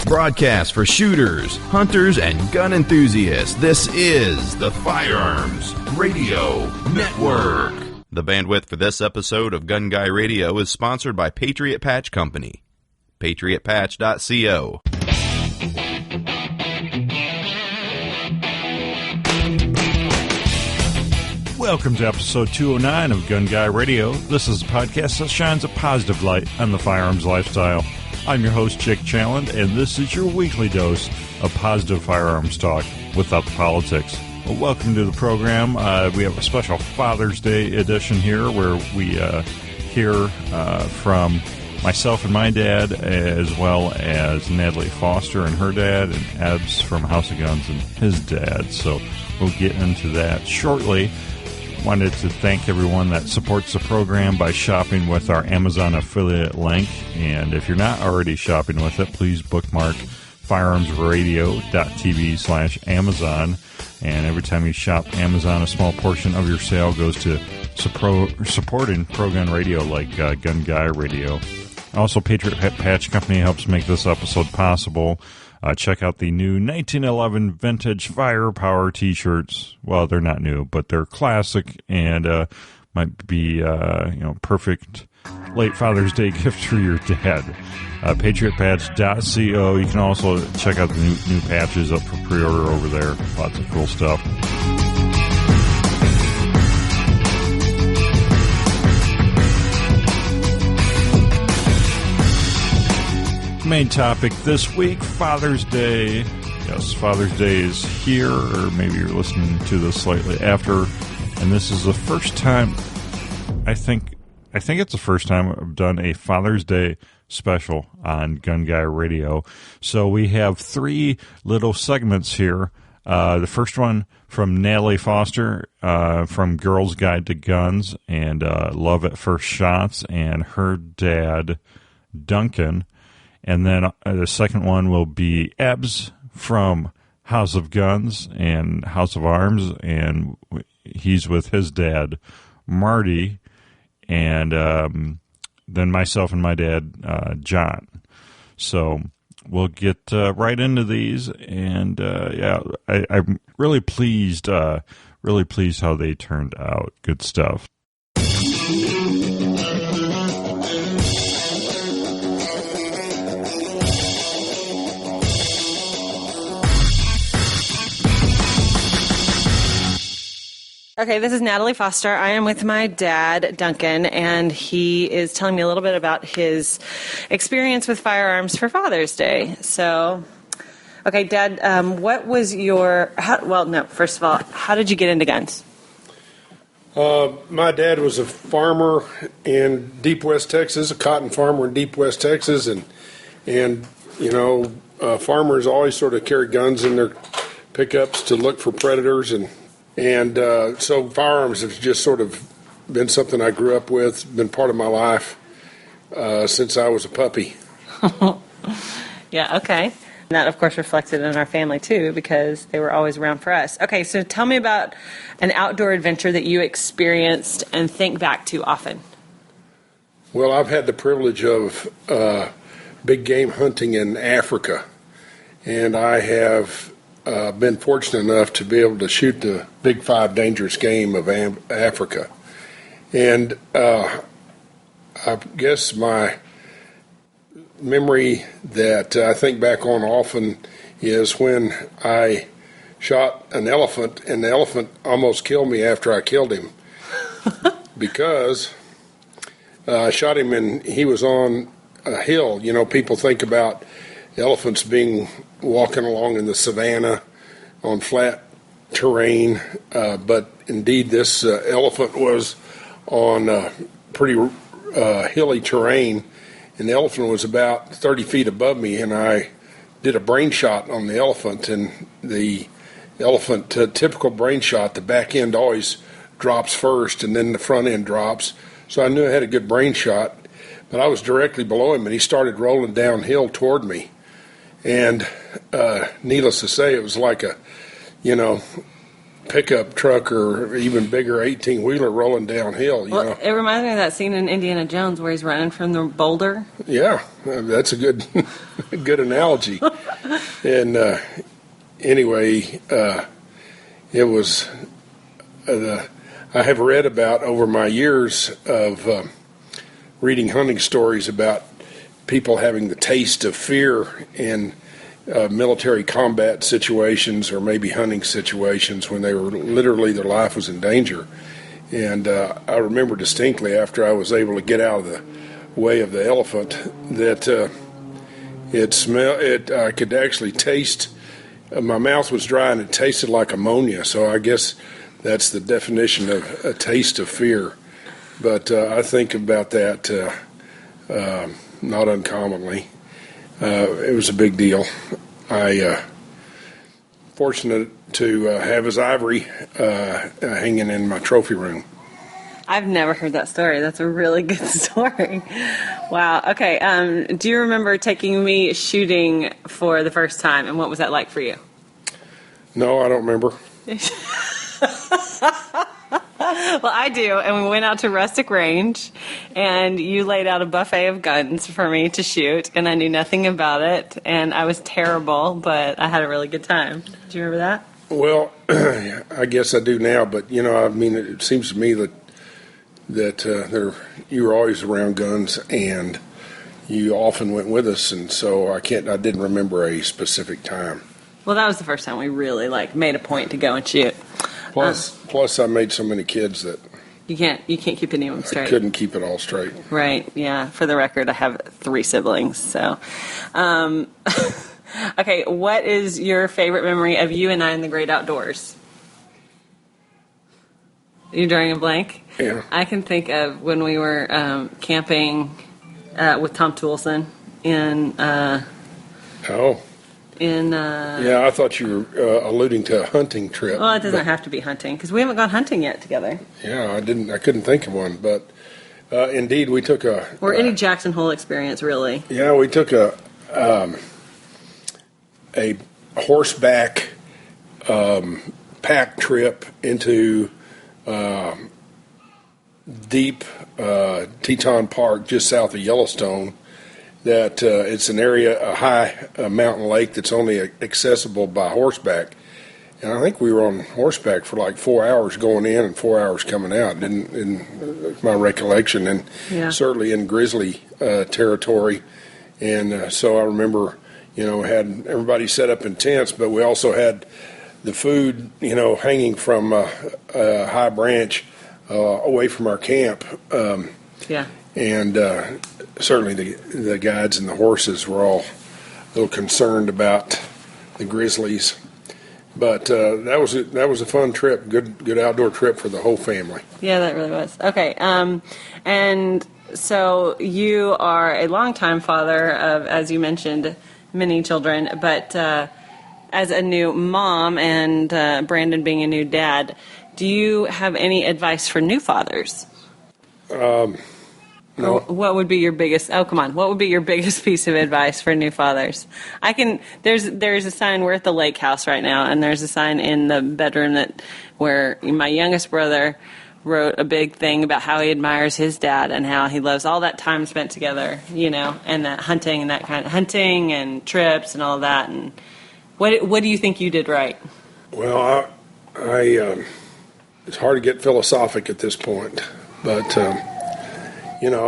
Broadcast for shooters, hunters, and gun enthusiasts. This is the Firearms Radio Network. The bandwidth for this episode of Gun Guy Radio is sponsored by Patriot Patch Company. PatriotPatch.co. Welcome to episode 209 of Gun Guy Radio. This is a podcast that shines a positive light on the firearms lifestyle. I'm your host, Jake Challand, and this is your weekly dose of positive firearms talk without the politics. Well, welcome to the program. We have a special Father's Day edition here where we hear from myself and my dad, as well as Natalie Foster and her dad, and Ebbs from House of Guns and his dad. So we'll get into that shortly. Wanted to thank everyone that supports the program by shopping with our Amazon affiliate link. And if you're not already shopping with it, please bookmark firearmsradio.tv/Amazon. And every time you shop Amazon, a small portion of your sale goes to supporting pro-gun radio like Gun Guy Radio. Also, Patriot Patch Company helps make this episode possible. Check out the new 1911 vintage Firepower t-shirts. Well, they're not new, but they're classic and might be perfect late Father's Day gift for your dad. PatriotPatch.co. You can also check out the new patches up for pre-order over there. Lots of cool stuff. Main topic this week, Father's Day. Yes, Father's Day is here, or maybe you're listening to this slightly after, and this is the first time, I think it's the first time I've done a Father's Day special on Gun Guy Radio. So we have three little segments here. The first one from Natalie Foster from Girl's Guide to Guns and Love at First Shots, and her dad, Duncan. And then the second one will be Ebbs from House of Guns and House of Arms, and he's with his dad, Marty, and then myself and my dad, John. So we'll get right into these, and I'm really pleased how they turned out. Good stuff. Okay, this is Natalie Foster. I am with my dad, Duncan, and he is telling me a little bit about his experience with firearms for Father's Day. So, okay, Dad, what was first of all, how did you get into guns? My dad was a farmer in Deep West Texas, a cotton farmer in Deep West Texas, and farmers always sort of carry guns in their pickups to look for predators, and so firearms have just sort of been something I grew up with, been part of my life since I was a puppy. Yeah, okay. And that, of course, reflected in our family, too, because they were always around for us. Okay, so tell me about an outdoor adventure that you experienced and think back to often. Well, I've had the privilege of big game hunting in Africa, and I have been fortunate enough to be able to shoot the big five dangerous game of Africa. And I guess my memory that I think back on often is when I shot an elephant, and the elephant almost killed me after I killed him because I shot him and he was on a hill. You know, people think about elephants being walking along in the savannah on flat terrain, but indeed this elephant was on pretty hilly terrain, and the elephant was about 30 feet above me, and I did a brain shot on the elephant, and the elephant, typical brain shot, the back end always drops first and then the front end drops, so I knew I had a good brain shot, but I was directly below him, and he started rolling downhill toward me. And needless to say, it was like a pickup truck or even bigger 18-wheeler rolling downhill. You know? It reminds me of that scene in Indiana Jones where he's running from the boulder. Yeah, that's a good good analogy. And anyway, it was I have read about over my years of reading hunting stories about people having the taste of fear in military combat situations or maybe hunting situations when they were literally their life was in danger. And I remember distinctly after I was able to get out of the way of the elephant that I could actually taste. My mouth was dry and it tasted like ammonia. So I guess that's the definition of a taste of fear. But I think about that not uncommonly. It was a big deal. I fortunate to have his ivory hanging in my trophy room. I've never heard that story. That's a really good story. Wow. Okay. Do you remember taking me shooting for the first time, and what was that like for you? No, I don't remember. Well, I do, and we went out to Rustic Range, and you laid out a buffet of guns for me to shoot, and I knew nothing about it, and I was terrible, but I had a really good time. Do you remember that? Well, I guess I do now, but, you know, I mean, it seems to me that you were always around guns, and you often went with us, and so I didn't remember a specific time. Well, that was the first time we really, made a point to go and shoot. Plus, I made so many kids that you can't keep any of them straight. I couldn't keep it all straight. Right. Yeah. For the record, I have 3 siblings. So, okay. What is your favorite memory of you and I in the great outdoors? You're drawing a blank? Yeah. I can think of when we were camping with Tom Toolson in. Yeah, I thought you were alluding to a hunting trip. Well, it doesn't have to be hunting because we haven't gone hunting yet together. Yeah, I couldn't think of one, but indeed we took or any Jackson Hole experience, really. Yeah, we took a horseback pack trip into deep Teton Park, just south of Yellowstone. That it's an area, a high mountain lake that's only accessible by horseback. And I think we were on horseback for like 4 hours going in and 4 hours coming out, in my recollection, and certainly in grizzly territory. And so I remember, had everybody set up in tents, but we also had the food, hanging from a high branch away from our camp. And certainly the guides and the horses were all a little concerned about the grizzlies, but that was a fun trip, good outdoor trip for the whole family. Yeah, that really was. Okay, and so you are a longtime father of, as you mentioned, many children, but as a new mom and Brandon being a new dad, do you have any advice for new fathers? No. What would be your biggest? Oh, come on! What would be your biggest piece of advice for new fathers? There's a sign. We're at the lake house right now, and there's a sign in the bedroom where my youngest brother wrote a big thing about how he admires his dad and how he loves all that time spent together, and that hunting and that kind of hunting and trips and all of that. And what do you think you did right? Well, I it's hard to get philosophic at this point, but.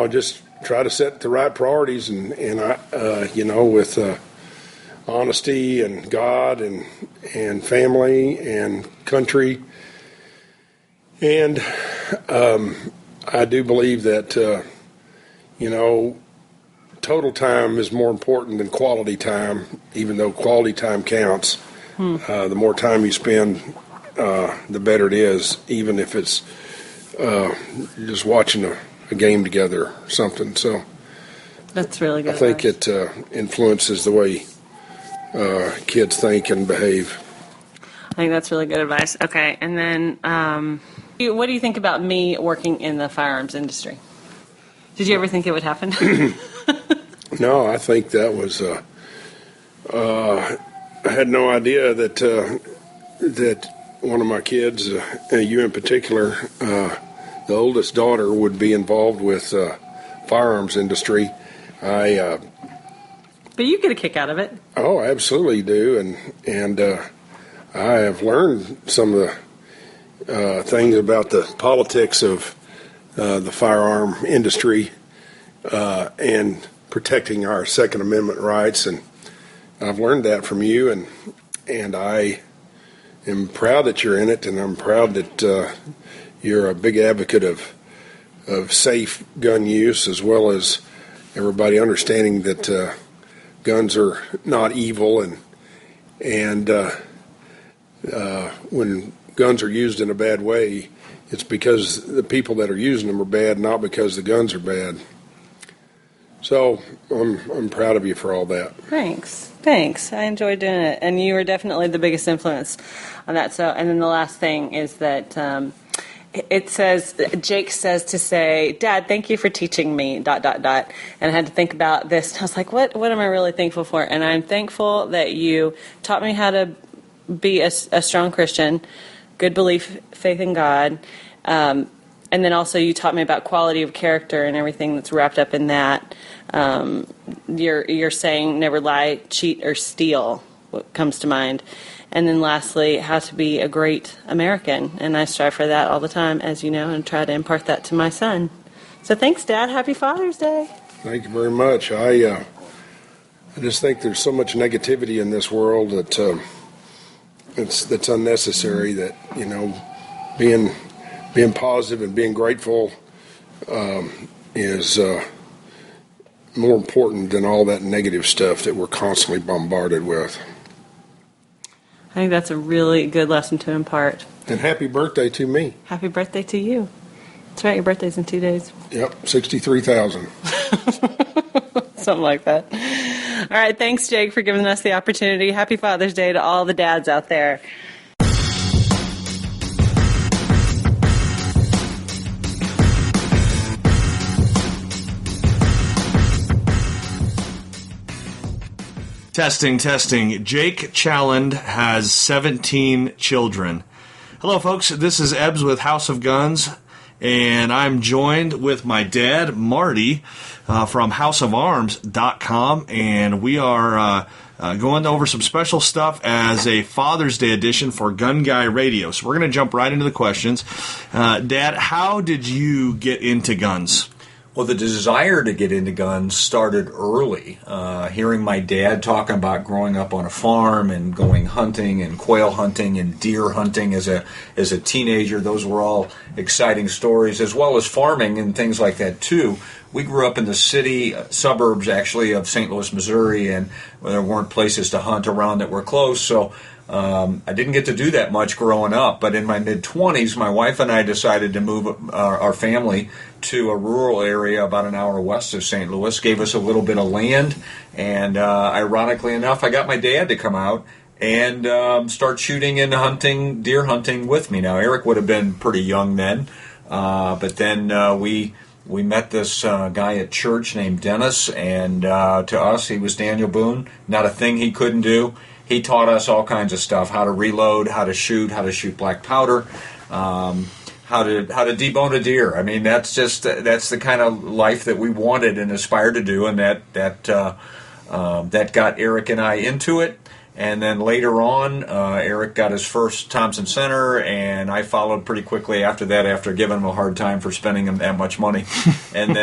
Just try to set the right priorities and with honesty and God and family and country. And I do believe that, total time is more important than quality time, even though quality time counts. The more time you spend, the better it is, even if it's just watching a game together or something. So that's really good. I think it influences the way kids think and behave. I think that's really good advice. Okay, and then what do you think about me working in the firearms industry? Did you ever think it would happen? No, I think that was I had no idea that one of my kids, you in particular, the oldest daughter, would be involved with firearms industry. But you get a kick out of it. Oh, I absolutely do, and I have learned some of the things about the politics of the firearm industry and protecting our Second Amendment rights, and I've learned that from you, and I am proud that you're in it, and I'm proud that you're a big advocate of safe gun use, as well as everybody understanding that guns are not evil, and when guns are used in a bad way, it's because the people that are using them are bad, not because the guns are bad. So I'm proud of you for all that. Thanks. I enjoyed doing it, and you were definitely the biggest influence on that. So, and then the last thing is that it says, Jake says to say, "Dad, thank you for teaching me, ... And I had to think about this. And I was like, what am I really thankful for? And I'm thankful that you taught me how to be a strong Christian, good belief, faith in God. And then also you taught me about quality of character and everything that's wrapped up in that. You're saying never lie, cheat, or steal, what comes to mind. And then lastly, how to be a great American. And I strive for that all the time, as you know, and try to impart that to my son. So thanks, Dad. Happy Father's Day. Thank you very much. I just think there's so much negativity in this world that that's unnecessary, that, you know, being positive and being grateful is more important than all that negative stuff that we're constantly bombarded with. I think that's a really good lesson to impart. And happy birthday to me. Happy birthday to you. That's right, your birthday's in 2 days. Yep, 63,000. Something like that. All right, thanks, Jake, for giving us the opportunity. Happy Father's Day to all the dads out there. Testing. Jake Challand has 17 children. Hello, folks. This is Ebbs with House of Guns, and I'm joined with my dad, Marty, from houseofarms.com, and we are going over some special stuff as a Father's Day edition for Gun Guy Radio. So we're going to jump right into the questions. Dad, how did you get into guns? Well, the desire to get into guns started early. Hearing my dad talking about growing up on a farm and going hunting and quail hunting and deer hunting as a teenager, those were all exciting stories, as well as farming and things like that too. We grew up in the city, suburbs actually, of St. Louis, Missouri, and there weren't places to hunt around that were close, so I didn't get to do that much growing up. But in my mid-20s, my wife and I decided to move our family to a rural area about an hour west of St. Louis, gave us a little bit of land, and ironically enough, I got my dad to come out and start shooting and hunting, deer hunting with me. Now, Eric would have been pretty young then, but then we met this guy at church named Dennis, and to us, he was Daniel Boone. Not a thing he couldn't do. He taught us all kinds of stuff: how to reload, how to shoot black powder, how to debone a deer. I mean, that's the kind of life that we wanted and aspired to do, and that got Eric and I into it. And then later on, Eric got his first Thompson Center, and I followed pretty quickly after that, after giving him a hard time for spending him that much money. And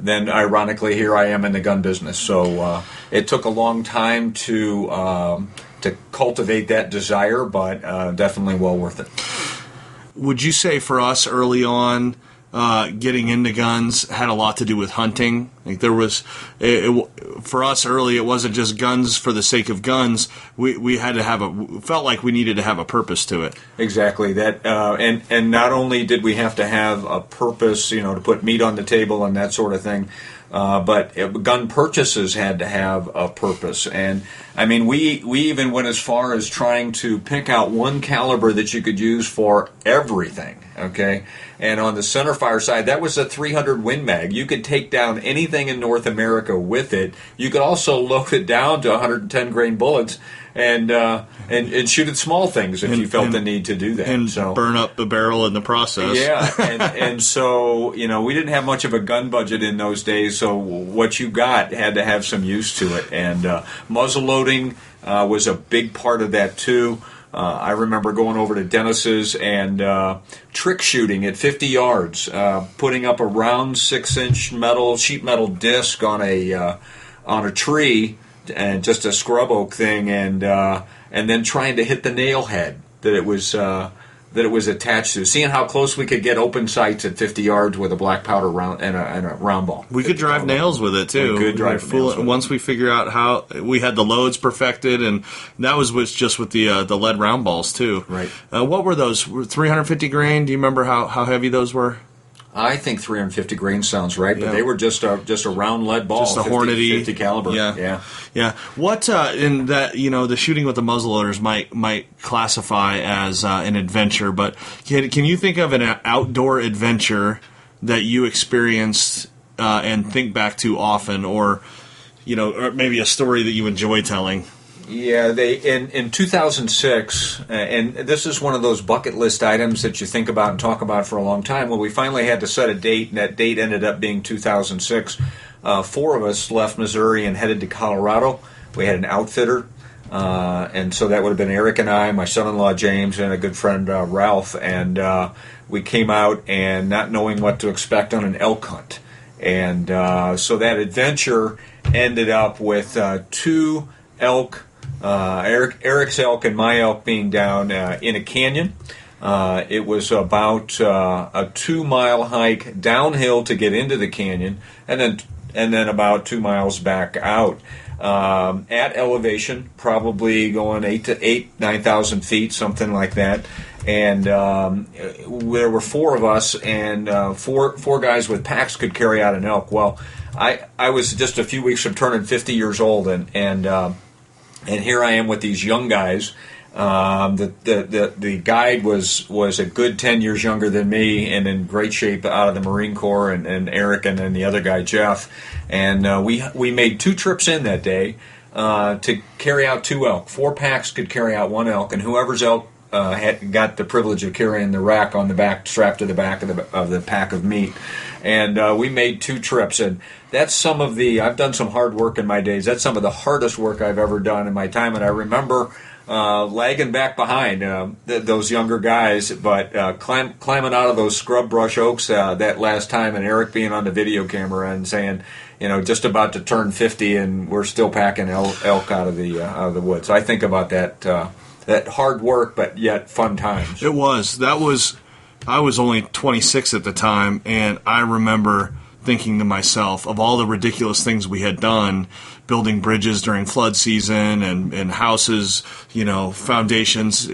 then ironically, here I am in the gun business. So it took a long time to cultivate that desire, but definitely well worth it. Would you say for us early on, getting into guns had a lot to do with hunting? Like there was, for us early, it wasn't just guns for the sake of guns. We had to felt like we needed to have a purpose to it. Exactly that, and not only did we have to have a purpose, to put meat on the table and that sort of thing, but gun purchases had to have a purpose. And I mean, we even went as far as trying to pick out one caliber that you could use for everything. okay? And on the centerfire side, that was a 300 Win Mag. You could take down anything in North America with it. You could also load it down to 110 grain bullets and shoot at small things if you felt the need to do that. And burn up the barrel in the process. Yeah, and so, we didn't have much of a gun budget in those days, so what you got had to have some use to it. And muzzle loading was a big part of that, too. I remember going over to Dennis's and trick shooting at 50 yards, putting up a round 6-inch sheet metal disc on a tree, and just a scrub oak thing, and then trying to hit the nail head that it was attached to, seeing how close we could get open sights at 50 yards with a black powder round and a round ball. We could drive nails with it too. We could drive nails with it. Once we figure out how we had the loads perfected, and that was just with the lead round balls too. Right. What were those? 350 grain? Do you remember how heavy those were? I think 350 grain sounds right, but they were just a round lead ball, just a Hornady 50 caliber. Yeah. What in that the shooting with the muzzleloaders might classify as an adventure, but can you think of an outdoor adventure that you experienced and think back to often, or maybe a story that you enjoy telling? Yeah, in 2006, and this is one of those bucket list items that you think about and talk about for a long time. Well, we finally had to set a date, and that date ended up being 2006. 4 of us left Missouri and headed to Colorado. We had an outfitter, and so that would have been Eric and I, my son-in-law James, and a good friend Ralph, and we came out and not knowing what to expect on an elk hunt. And so that adventure ended up with 2 elk, Eric's elk and my elk being down in a canyon. It was about a 2-mile hike downhill to get into the canyon, and then about 2 miles back out at elevation, probably going 9,000 feet, something like that. And there were 4 of us, and four guys with packs could carry out an elk. Well, I was just a few weeks from turning 50 years old, and here I am with these young guys. The guide was a good 10 years younger than me and in great shape out of the Marine Corps, and Eric and then the other guy, Jeff. And we made 2 trips in that day to carry out 2 elk. 4 packs could carry out 1 elk, and whoever's elk had got the privilege of carrying the rack on the back, strapped to the back of the pack of meat. And we made 2 trips, and that's some of I've done some hard work in my days. That's some of the hardest work I've ever done in my time, and I remember lagging back behind those younger guys, but climbing out of those scrub brush oaks that last time, and Eric being on the video camera and saying, just about to turn 50, and we're still packing elk out of the woods. I think about that hard work, but yet fun times. It was. I was only 26 at the time, and I remember thinking to myself of all the ridiculous things we had done, building bridges during flood season and houses, foundations,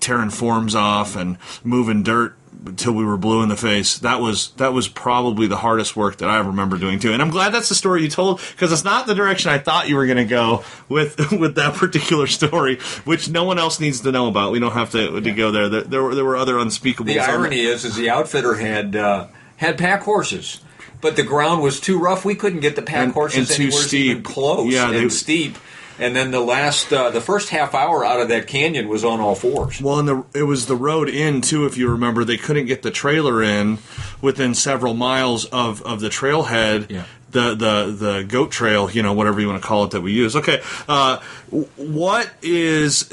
tearing forms off and moving dirt until we were blue in the face. That was probably the hardest work that I remember doing too. And I'm glad that's the story you told, because it's not the direction I thought you were going to go with that particular story, which no one else needs to know about. We don't have to go there. There were other unspeakables. The irony is the outfitter had pack horses, but the ground was too rough. We couldn't get the pack horses anywhere even close. Yeah, and steep. And then the first half hour out of that canyon was on all fours. Well, and it was the road in too. If you remember, they couldn't get the trailer in within several miles of the trailhead. Yeah. The goat trail, whatever you want to call it, that we use. Okay, what is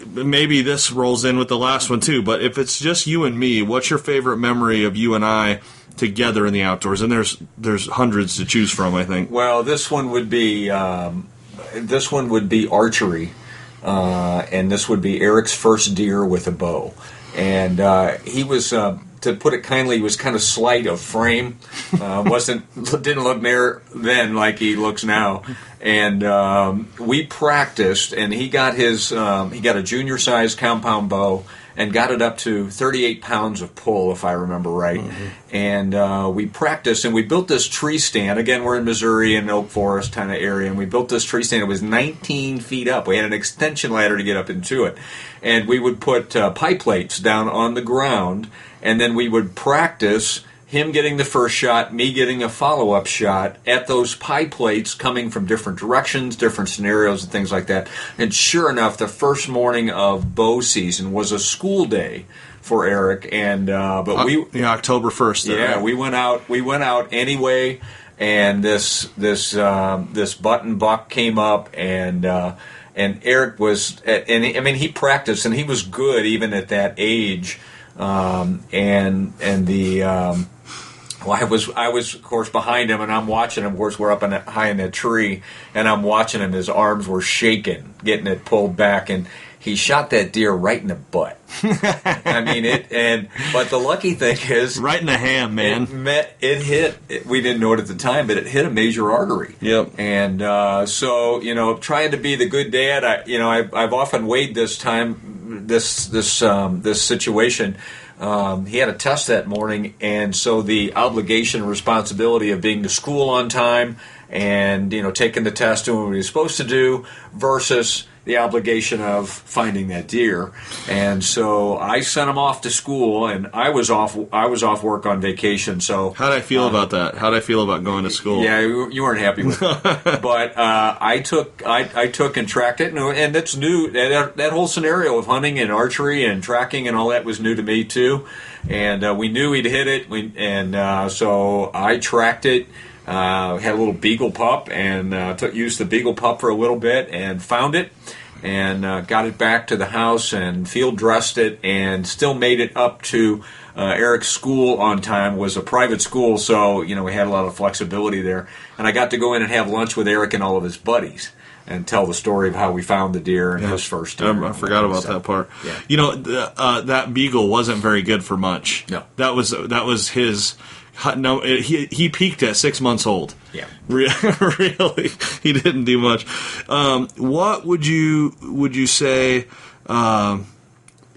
maybe this rolls in with the last one too? But if it's just you and me, what's your favorite memory of you and I together in the outdoors? And there's hundreds to choose from, I think. Well, this one would be archery, and this would be Eric's first deer with a bow. And he was, to put it kindly, he was kind of slight of frame. Didn't look near then like he looks now. And we practiced, and he got a junior-sized compound bow, and got it up to 38 pounds of pull, if I remember right. And we practiced, and we built this tree stand. Again, we're in Missouri, in Oak Forest kind of area, and we built this tree stand. It was 19 feet up. We had an extension ladder to get up into it. And we would put pie plates down on the ground, and then we would practice him getting the first shot, me getting a follow-up shot at those pie plates coming from different directions, different scenarios, and things like that. And sure enough, the first morning of bow season was a school day for Eric, and October 1st. Yeah, right? we went out anyway, and this button buck came up, and Eric was, he practiced, and he was good even at that age. I was of course behind him, and I'm watching him. Of course, we're up high in that tree, and I'm watching him. His arms were shaking, getting it pulled back, and he shot that deer right in the butt. But the lucky thing is, right in the ham, man. It hit. We didn't know it at the time, but it hit a major artery. Yep. And so trying to be the good dad, I've often weighed this situation. He had a test that morning, and so the obligation and responsibility of being to school on time and taking the test, doing what he was supposed to do, versus the obligation of finding that deer. And so I sent him off to school, and I was off work on vacation. So how did I feel about that? How did I feel about going to school? Yeah, you weren't happy with it. But I took and tracked it, and that's new. That whole scenario of hunting and archery and tracking and all that was new to me too. And we knew he'd hit it, so I tracked it. Had a little beagle pup, and used the beagle pup for a little bit and found it, and got it back to the house and field dressed it, and still made it up to Eric's school on time. Was a private school, so we had a lot of flexibility there. And I got to go in and have lunch with Eric and all of his buddies and tell the story of how we found the deer and his first deer. I forgot about that part. Yeah. That beagle wasn't very good for much. No. That was his. No, he peaked at 6 months old. Yeah, really, he didn't do much. What would you say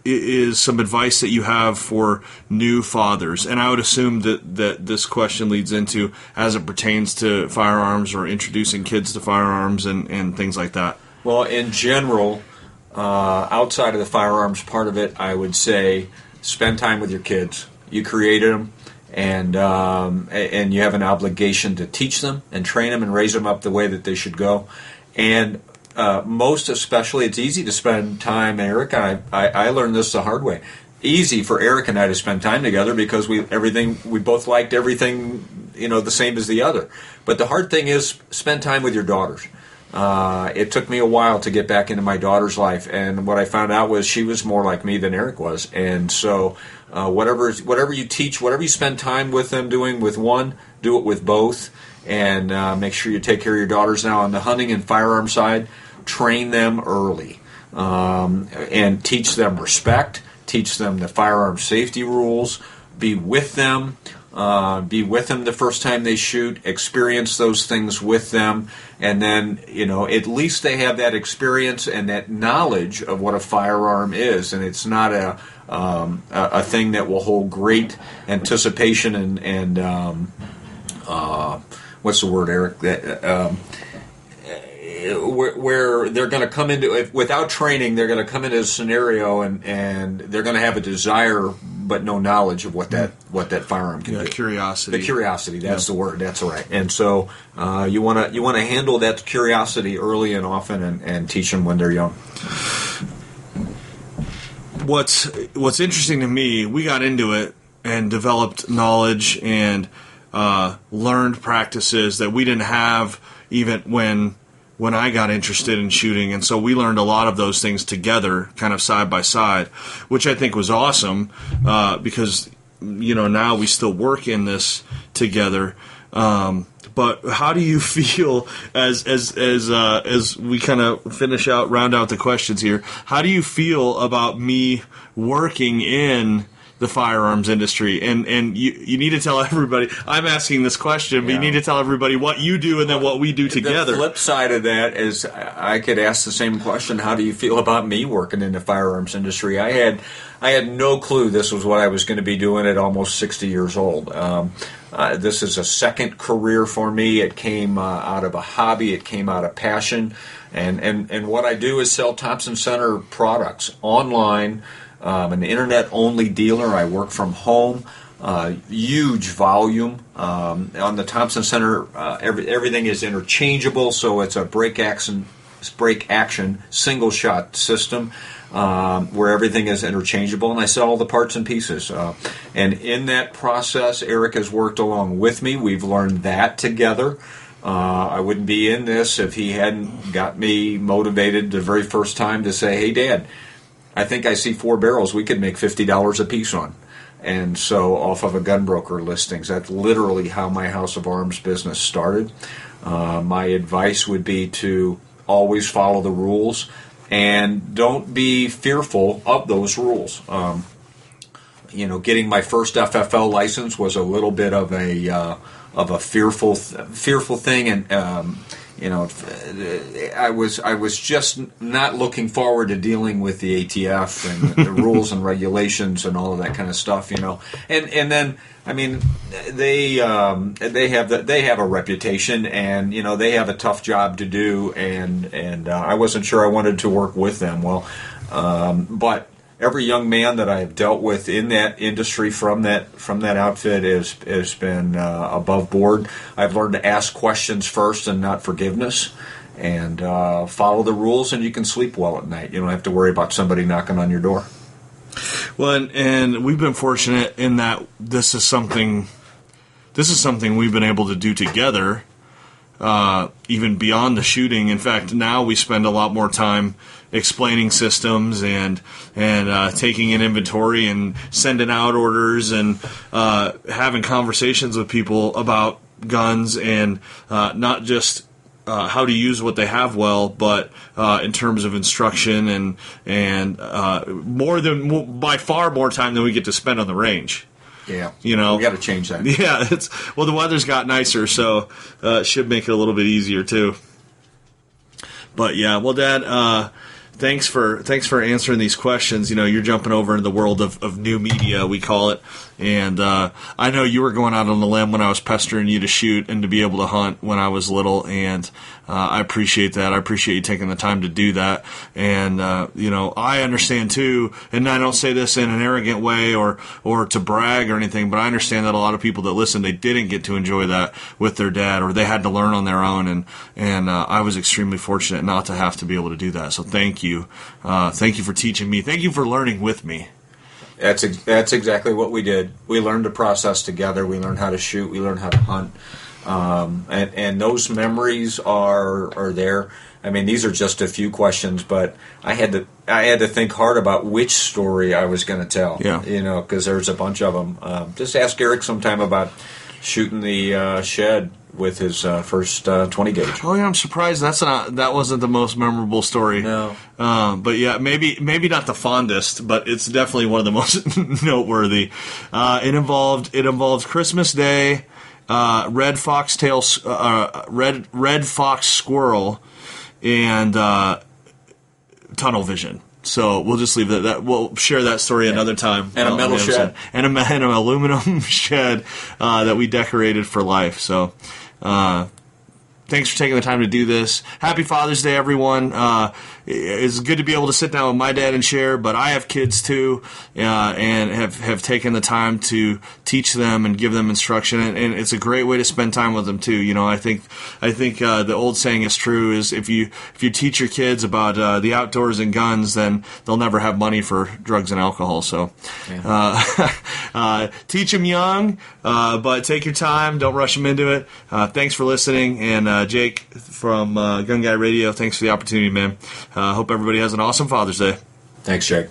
is some advice that you have for new fathers? And I would assume that this question leads into as it pertains to firearms or introducing kids to firearms and things like that. Well, in general, outside of the firearms part of it, I would say spend time with your kids. You created them. And you have an obligation to teach them and train them and raise them up the way that they should go. And most especially, it's easy to spend time, Eric. I learned this the hard way. Easy for Eric and I to spend time together because we both liked everything, the same as the other. But the hard thing is spend time with your daughters. It took me a while to get back into my daughter's life, and what I found out was she was more like me than Eric was. And so whatever you teach, whatever you spend time with them doing with one, do it with both, and make sure you take care of your daughters. Now on the hunting and firearm side, train them early and teach them respect, teach them the firearm safety rules, be with them the first time they shoot, experience those things with them, and then, at least they have that experience and that knowledge of what a firearm is, and it's not a thing that will hold great anticipation and what's the word, Eric? Where they're going to come into, without training, they're going to come into a scenario and they're going to have a desire but no knowledge of what that firearm can do. Curiosity. The curiosity, that's the word. That's right. And so you want to handle that curiosity early and often and teach them when they're young. What's interesting to me, we got into it and developed knowledge and learned practices that we didn't have even when I got interested in shooting, and so we learned a lot of those things together, kind of side by side, which I think was awesome because now we still work in this together. But how do you feel as we kind of round out the questions here? How do you feel about me working in the firearms industry? And you need to tell everybody. I'm asking this question, but you need to tell everybody what you do and then what we do together. The flip side of that is I could ask the same question. How do you feel about me working in the firearms industry? I had no clue this was what I was going to be doing at almost 60 years old. This is a second career for me. It came out of a hobby. It came out of passion. And what I do is sell Thompson Center products online. I'm an internet-only dealer. I work from home. Huge volume. On the Thompson Center, everything is interchangeable, so it's a break action single-shot system where everything is interchangeable, and I sell all the parts and pieces. And in that process, Eric has worked along with me. We've learned that together. I wouldn't be in this if he hadn't got me motivated the very first time to say, hey, Dad, I think I see 4 barrels we could make $50 a piece on. And so off of a gun broker listings, that's literally how my House of Arms business started. My advice would be to always follow the rules and don't be fearful of those rules. Getting my first FFL license was a little bit of a fearful thing, and I was just not looking forward to dealing with the ATF and the rules and regulations and all of that kind of stuff, And then, I mean, they have a reputation, and they have a tough job to do, and I wasn't sure I wanted to work with them. Well, but every young man that I have dealt with in that industry from that outfit has been above board. I've learned to ask questions first and not forgiveness, and follow the rules, and you can sleep well at night. You don't have to worry about somebody knocking on your door. Well, and we've been fortunate in that this is something we've been able to do together, even beyond the shooting. In fact, now we spend a lot more time explaining systems and taking an inventory and sending out orders and having conversations with people about guns, and not just how to use what they have well, but in terms of instruction and by far more time than we get to spend on the range. Yeah, we got to change that. Yeah, the weather's got nicer, so it should make it a little bit easier too. But yeah, well, Dad, thanks for answering these questions. You're jumping over into the world of new media, we call it, and I know you were going out on the limb when I was pestering you to shoot and to be able to hunt when I was little, and I appreciate that. I appreciate you taking the time to do that, and I understand too, and I don't say this in an arrogant way or to brag or anything, but I understand that a lot of people that listen, they didn't get to enjoy that with their dad, or they had to learn on their own, and I was extremely fortunate not to have to be able to do that. So thank you. Thank you for teaching me. Thank you for learning with me. That's exactly what we did. We learned the process together. We learned how to shoot. We learned how to hunt. And those memories are there. I mean, these are just a few questions, but I had to think hard about which story I was going to tell. Yeah. Because there's a bunch of them. Just ask Eric sometime about shooting the shed with his first 20 gauge. Oh yeah, I'm surprised that wasn't the most memorable story. No. But yeah, maybe not the fondest, but it's definitely one of the most noteworthy. It involved Christmas Day, red fox squirrel, and tunnel vision. So we'll just leave that. We'll share that story another time. And a metal shed. And an aluminum shed that we decorated for life. So thanks for taking the time to do this. Happy Father's Day, everyone. It's good to be able to sit down with my dad and share, but I have kids too, and have taken the time to teach them and give them instruction, and it's a great way to spend time with them too. I think the old saying is true: is if you teach your kids about the outdoors and guns, then they'll never have money for drugs and alcohol. So teach them young, but take your time. Don't rush them into it. Thanks for listening, and Jake from Gun Guy Radio, thanks for the opportunity, man. Hope everybody has an awesome Father's Day. Thanks, Jake.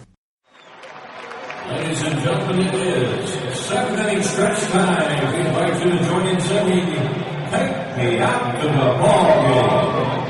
Ladies and gentlemen, it is 7-inning stretch time. We invite you to join in singing "Take Me Out to the Ball Game."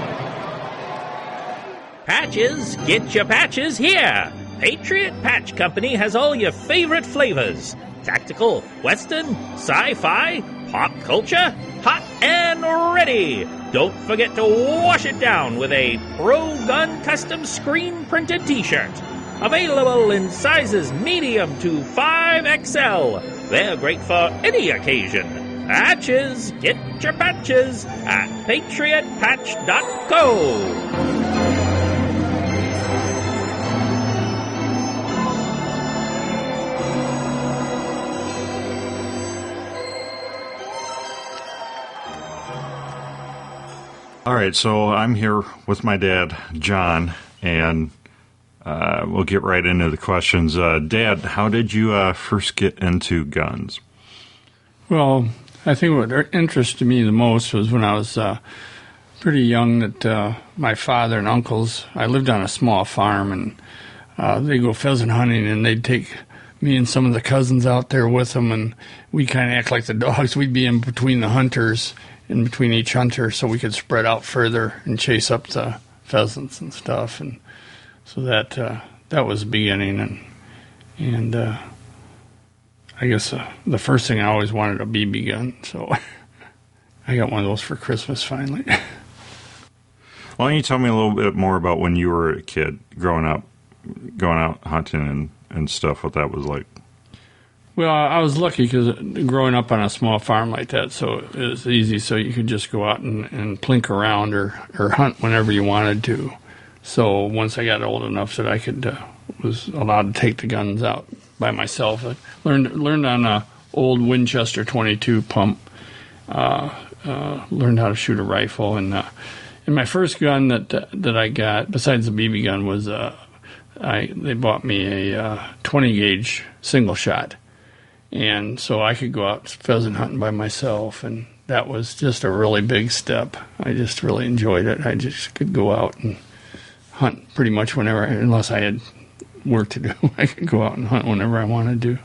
Patches, get your patches here. Patriot Patch Company has all your favorite flavors. Tactical, Western, sci-fi, pop culture, hot and ready. Don't forget to wash it down with a Pro Gun Custom Screen Printed T-shirt. Available in sizes medium to 5XL. They're great for any occasion. Patches, get your patches at patriotpatch.co. All right, so I'm here with my dad, John, and we'll get right into the questions. Dad, how did you first get into guns? Well, I think what interested me the most was when I was pretty young that my father and uncles, I lived on a small farm, and they'd go pheasant hunting, and they'd take me and some of the cousins out there with them, and we'd kind of act like the dogs. We'd be in between the hunters, in between each hunter, so we could spread out further and chase up the pheasants and stuff. And so that was the beginning. And I guess the first thing I always wanted a BB gun, so I got one of those for Christmas finally. Why don't you tell me a little bit more about when you were a kid, growing up, going out hunting and stuff, what that was like? Well, I was lucky because growing up on a small farm like that, so it was easy, so you could just go out and plink around or hunt whenever you wanted to. So once I got old enough that I could was allowed to take the guns out by myself, I learned on a old Winchester 22 pump, learned how to shoot a rifle, and my first gun that I got, besides the BB gun, was they bought me a 20 gauge single shot. And so I could go out pheasant hunting by myself, and that was just a really big step. I just really enjoyed it. I just could go out and hunt pretty much whenever, unless I had work to do. I could go out and hunt whenever I wanted to.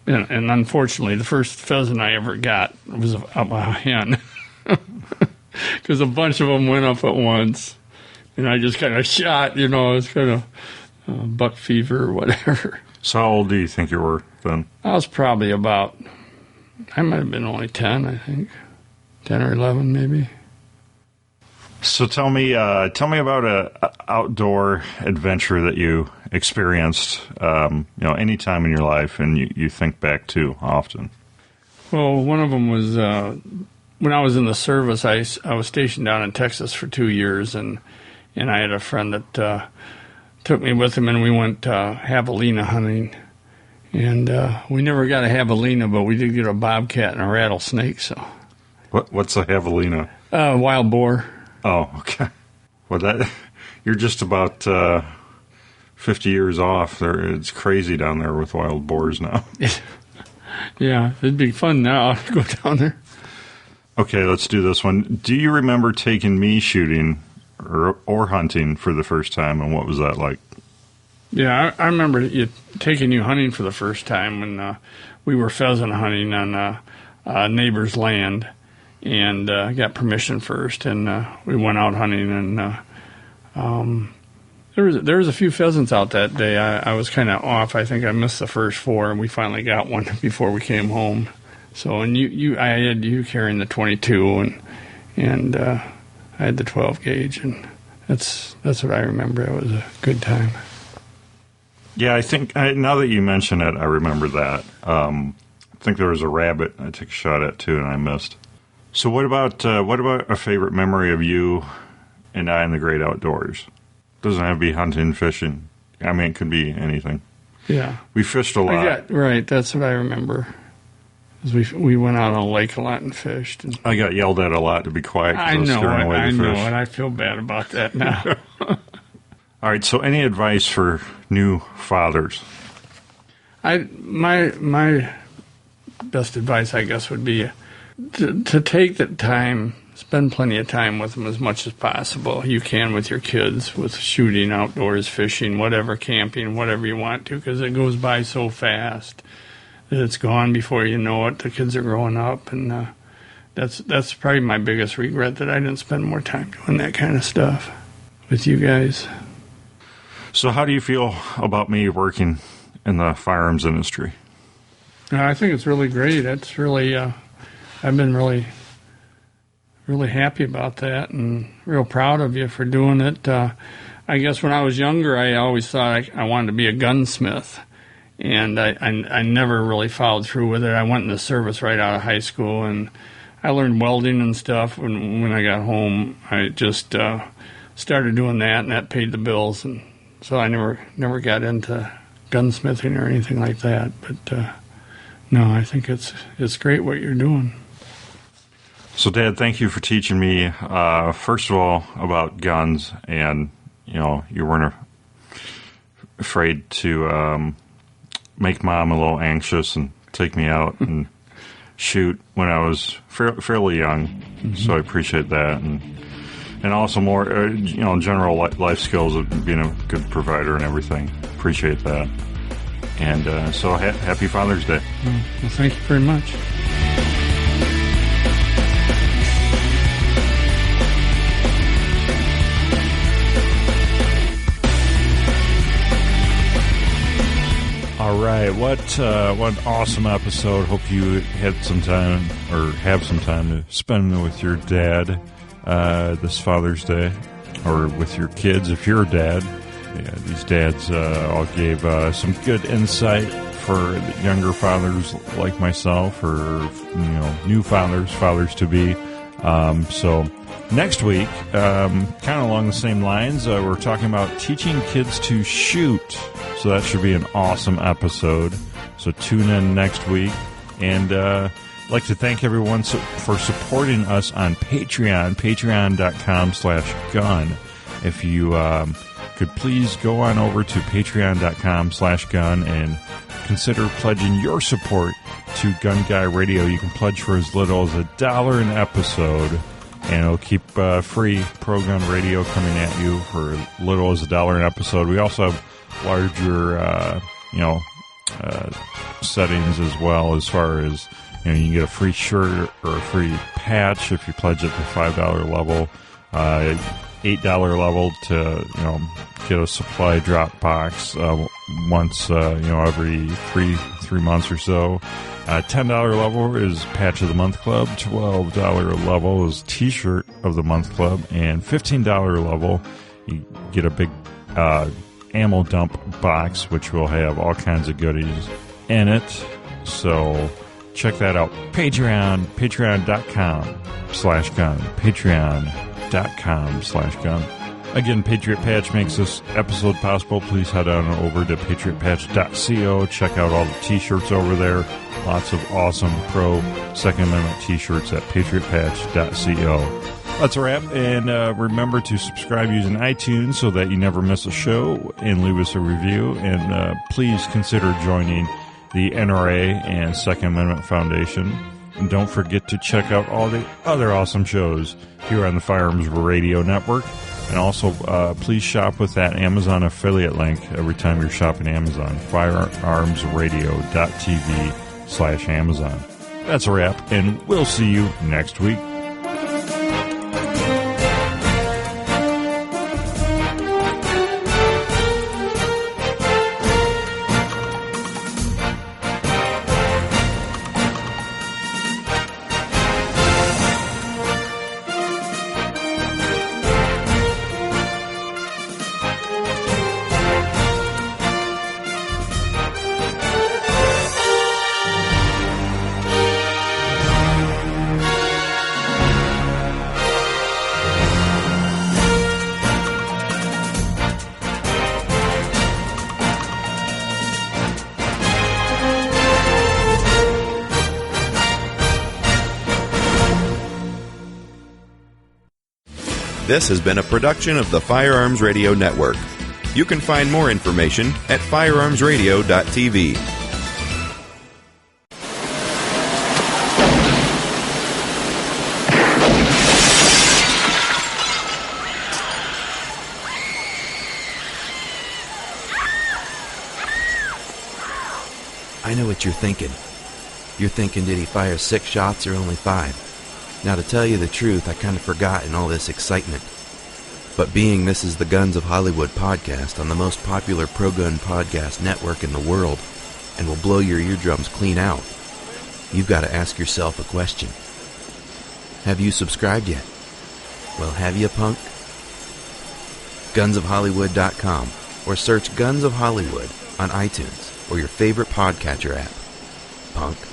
And unfortunately, the first pheasant I ever got was a hen, because a bunch of them went up at once, and I just kind of shot. It was kind of buck fever or whatever. So how old do you think you were then? I was probably I might have been only 10, I think. 10 or 11, maybe. So tell me about a outdoor adventure that you experienced, any time in your life and you think back to often. Well, one of them was when I was in the service, I was stationed down in Texas for 2 years, and I had a friend that took me with him, and we went javelina hunting. And we never got a javelina, but we did get a bobcat and a rattlesnake. So, what's a javelina? Wild boar. Oh, okay. Well, you're just about 50 years off. It's crazy down there with wild boars now. Yeah, it'd be fun now to go down there. Okay, let's do this one. Do you remember taking me shooting or hunting for the first time, and what was that like? Yeah, I remember taking you hunting for the first time when we were pheasant hunting on a neighbor's land, and got permission first, and we went out hunting, and there was a few pheasants out that day. I was kind of off. I think I missed the first 4, and we finally got one before we came home. So, and I had you carrying the 22, and I had the 12 gauge, and that's what I remember. It was a good time. Yeah, I think now that you mention it, I remember that. I think there was a rabbit I took a shot at too, and I missed. So what about a favorite memory of you and I in the great outdoors? Doesn't have to be hunting, fishing. I mean, it could be anything. Yeah, we fished a lot. Right, that's what I remember. We went out on a lake a lot and fished. And I got yelled at a lot to be quiet. I know, and I feel bad about that now. All right, so any advice for new fathers? My best advice, I guess, would be to take the time, spend plenty of time with them as much as possible. You can with your kids, with shooting, outdoors, fishing, whatever, camping, whatever you want to, because it goes by so fast that it's gone before you know it. The kids are growing up, and that's probably my biggest regret, that I didn't spend more time doing that kind of stuff with you guys. So how do you feel about me working in the firearms industry? I think it's really great. It's really, I've been really happy about that and real proud of you for doing it. I guess when I was younger, I always thought I wanted to be a gunsmith, and I never really followed through with it. I went in the service right out of high school, and I learned welding and stuff. When I got home, I just started doing that, and that paid the bills, and so I never got into gunsmithing or anything like that. But no, I think it's great what you're doing. So, Dad, thank you for teaching me, first of all, about guns, and, you weren't afraid to make Mom a little anxious and take me out and shoot when I was fairly young, so I appreciate that, and also more, general life skills of being a good provider and everything. Appreciate that. And so, happy Father's Day. Well, thank you very much. All right, what an awesome episode. Hope you had some time, or have some time to spend with your dad this Father's Day, or with your kids if you're a dad. Yeah, these dads all gave some good insight for younger fathers like myself, or new fathers to be. So next week, kind of along the same lines, we're talking about teaching kids to shoot. So that should be an awesome episode. So tune in next week. And I'd like to thank everyone for supporting us on Patreon, patreon.com/gun. If you could please go on over to patreon.com/gun and consider pledging your support to Gun Guy Radio. You can pledge for as little as $1 an episode, and it'll keep free pro-gun radio coming at you for as little as $1 an episode. We also have larger, settings as well, as far as, you can get a free shirt or a free patch if you pledge at the $5 level, $8 level to, get a supply drop box, once, every three months or so. $10 level is Patch of the Month Club, $12 level is T-shirt of the Month Club, and $15 level, you get a big, ammo dump box, which will have all kinds of goodies in it. So check that out. patreon.com/gun, patreon.com/gun. Again, Patriot Patch makes this episode possible. Please head on over to patriotpatch.co. Check out all the t-shirts over there. Lots of awesome pro Second Amendment t-shirts at patriotpatch.co. That's a wrap, and remember to subscribe using iTunes so that you never miss a show, and leave us a review, and please consider joining the NRA and Second Amendment Foundation. And don't forget to check out all the other awesome shows here on the Firearms Radio Network, and also please shop with that Amazon affiliate link every time you're shopping Amazon, firearmsradio.tv/Amazon. That's a wrap, and we'll see you next week. This has been a production of the Firearms Radio Network. You can find more information at firearmsradio.tv. I know what you're thinking. You're thinking, did he fire 6 shots or only 5? Now, to tell you the truth, I kind of forgot in all this excitement. But being this is the Guns of Hollywood podcast on the most popular pro-gun podcast network in the world and will blow your eardrums clean out, you've got to ask yourself a question. Have you subscribed yet? Well, have you, punk? GunsOfHollywood.com or search Guns of Hollywood on iTunes or your favorite podcatcher app. Punk.